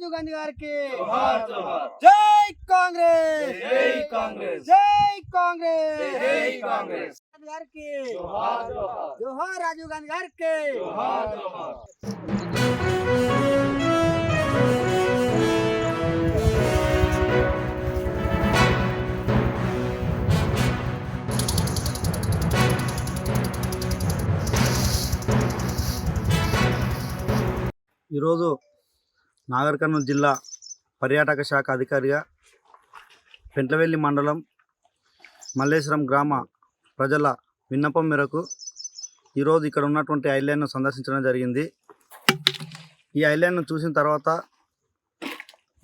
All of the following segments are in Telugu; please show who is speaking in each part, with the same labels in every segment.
Speaker 1: రాజీవ్ గాంధీ గారికి
Speaker 2: జోహార్ జోహార్
Speaker 1: జై కాంగ్రెస్
Speaker 2: జై కాంగ్రెస్
Speaker 1: జై కాంగ్రెస్
Speaker 2: జై కాంగ్రెస్
Speaker 1: గారికి
Speaker 2: జోహార్ జోహార్
Speaker 1: జోహార్ రాజీవ్ గాంధీ గారికి
Speaker 2: జోహార్ జోహార్
Speaker 3: ఈరోజు నాగర్ కర్నూలు జిల్లా పర్యాటక శాఖ అధికారిగా పెంట్లవెల్లి మండలం మల్లేశ్వరం గ్రామ ప్రజల విన్నపం మేరకు ఈరోజు ఇక్కడ ఉన్నటువంటి ఐలాండ్ను సందర్శించడం జరిగింది. ఈ ఐలాండ్ను చూసిన తర్వాత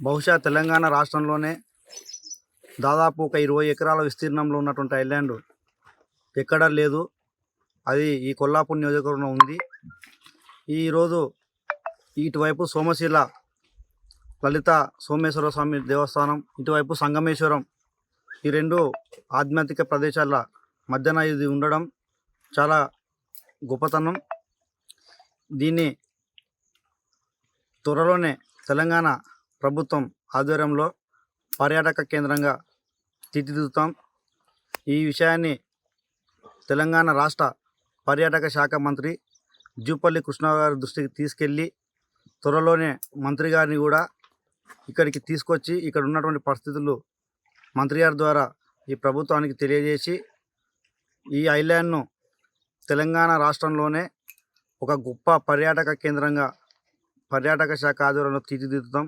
Speaker 3: బహుశా తెలంగాణ రాష్ట్రంలోనే దాదాపు ఒక 20 ఎకరాల విస్తీర్ణంలో ఉన్నటువంటి ఐలాండ్ ఎక్కడా లేదు. అది ఈ కొల్లాపూర్ నియోజకవర్గంలో ఉంది. ఈరోజు ఇటువైపు సోమశీల లలిత సోమేశ్వర స్వామి దేవస్థానం, ఇటువైపు సంగమేశ్వరం, ఈ రెండు ఆధ్యాత్మిక ప్రదేశాల మధ్యన ఇది ఉండడం చాలా గొప్పతనం. దీన్ని త్వరలోనే తెలంగాణ ప్రభుత్వం ఆధ్వర్యంలో పర్యాటక కేంద్రంగా తీర్చిదిద్దుతాం. ఈ విషయాన్ని తెలంగాణ రాష్ట్ర పర్యాటక శాఖ మంత్రి జూపల్లి కృష్ణారావు గారి దృష్టికి తీసుకెళ్ళి త్వరలోనే మంత్రి గారిని కూడా ఇక్కడికి తీసుకొచ్చి ఇక్కడ ఉన్నటువంటి పరిస్థితులు మంత్రి గారి ద్వారా ఈ ప్రభుత్వానికి తెలియజేసి ఈ ఐలాండ్ను తెలంగాణ రాష్ట్రంలోనే ఒక గొప్ప పర్యాటక కేంద్రంగా పర్యాటక శాఖ ఆధ్వర్యంలో తీర్చిదిద్దుతాం.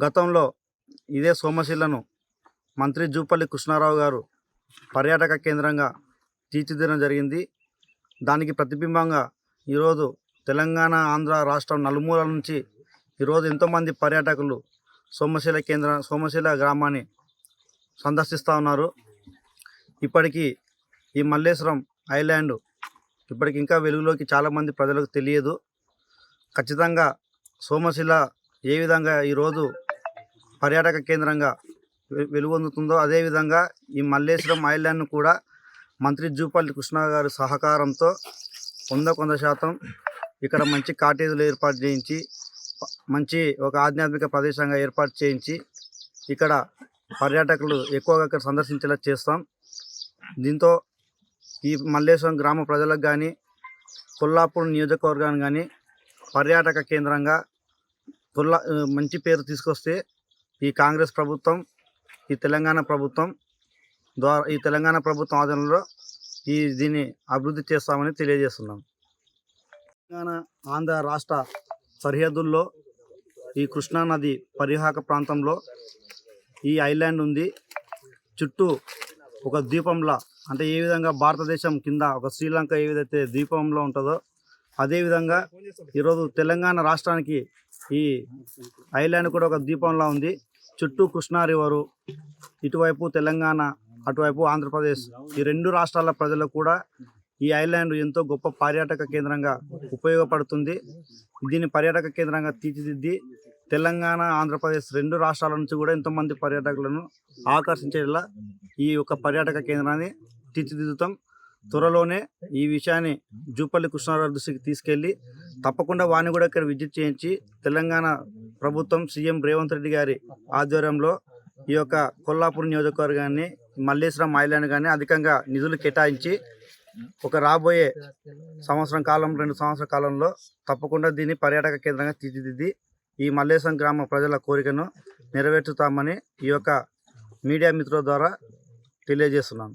Speaker 3: గతంలో ఇదే సోమశిలను మంత్రి జూపల్లి కృష్ణారావు గారు పర్యాటక కేంద్రంగా తీర్చిదిద్దడం జరిగింది. దానికి ప్రతిబింబంగా ఈరోజు తెలంగాణ ఆంధ్ర రాష్ట్రం నలుమూలల నుంచి ఈరోజు ఎంతోమంది పర్యాటకులు సోమశిల గ్రామాన్ని సందర్శిస్తూ ఉన్నారు. ఇప్పటికీ ఈ మల్లేశ్వరం ఐలాండ్ ఇప్పటికి ఇంకా వెలుగులోకి చాలామంది ప్రజలకు తెలియదు. ఖచ్చితంగా సోమశిల ఏ విధంగా ఈరోజు పర్యాటక కేంద్రంగా వెలుగొందుతుందో అదేవిధంగా ఈ మల్లేశ్వరం ఐలాండ్ను కూడా మంత్రి జూపల్లి కృష్ణ గారి సహకారంతో 100% ఇక్కడ మంచి కాటేజీలు ఏర్పాటు చేయించి మంచి ఒక ఆధ్యాత్మిక ప్రదేశంగా ఏర్పాటు చేయించి ఇక్కడ పర్యాటకులు ఎక్కువగా ఇక్కడ సందర్శించేలా చేస్తాం. దీంతో ఈ మల్లేశ్వరం గ్రామ ప్రజలకు కానీ కొల్లాపూర్ నియోజకవర్గానికి కానీ పర్యాటక కేంద్రంగా మంచి పేరు తీసుకొస్తే ఈ కాంగ్రెస్ ప్రభుత్వం ఈ తెలంగాణ ప్రభుత్వం ఆధ్వర్యంలో దీన్ని అభివృద్ధి చేస్తామని తెలియజేస్తున్నాం. తెలంగాణ ఆంధ్ర రాష్ట్ర సరిహద్దుల్లో ఈ కృష్ణానది పరివాహక ప్రాంతంలో ఈ ఐలాండ్ ఉంది. చుట్టూ ఒక ద్వీపంలా, అంటే ఏ విధంగా భారతదేశం కింద ఒక శ్రీలంక ఏ విధైతే ద్వీపంలో ఉంటుందో అదేవిధంగా ఈరోజు తెలంగాణ రాష్ట్రానికి ఈ ఐలాండ్ కూడా ఒక ద్వీపంలా ఉంది. చుట్టూ కృష్ణా రివరు, ఇటువైపు తెలంగాణ అటువైపు ఆంధ్రప్రదేశ్, ఈ రెండు రాష్ట్రాల ప్రజలకు కూడా ఈ ఐలాండ్ ఎంతో గొప్ప పర్యాటక కేంద్రంగా ఉపయోగపడుతుంది. దీన్ని పర్యాటక కేంద్రంగా తీర్చిదిద్ది తెలంగాణ ఆంధ్రప్రదేశ్ రెండు రాష్ట్రాల నుంచి కూడా ఎంతోమంది పర్యాటకులను ఆకర్షించేలా ఈ యొక్క పర్యాటక కేంద్రాన్ని తీర్చిదిద్దుతాం. త్వరలోనే ఈ విషయాన్ని జూపల్లి కృష్ణారావు దృష్టికి తీసుకెళ్ళి తప్పకుండా వాణి కూడా ఇక్కడ విజిట్ చేయించి తెలంగాణ ప్రభుత్వం సీఎం రేవంత్ రెడ్డి గారి ఆధ్వర్యంలో ఈ యొక్క కొల్లాపూర్ నియోజకవర్గాన్ని మల్లేశ్వరం ఐలాండ్ కానీ అధికంగా నిధులు కేటాయించి ఒక రాబోయే 2 సంవత్సరాల కాలంలో తప్పకుండా దీన్ని పర్యాటక కేంద్రంగా తీర్చిదిద్ది ఈ మల్లేశ్వరం గ్రామ ప్రజల కోరికను నెరవేర్చుతామని ఈ యొక్క మీడియా మిత్రుల ద్వారా తెలియజేస్తున్నాను.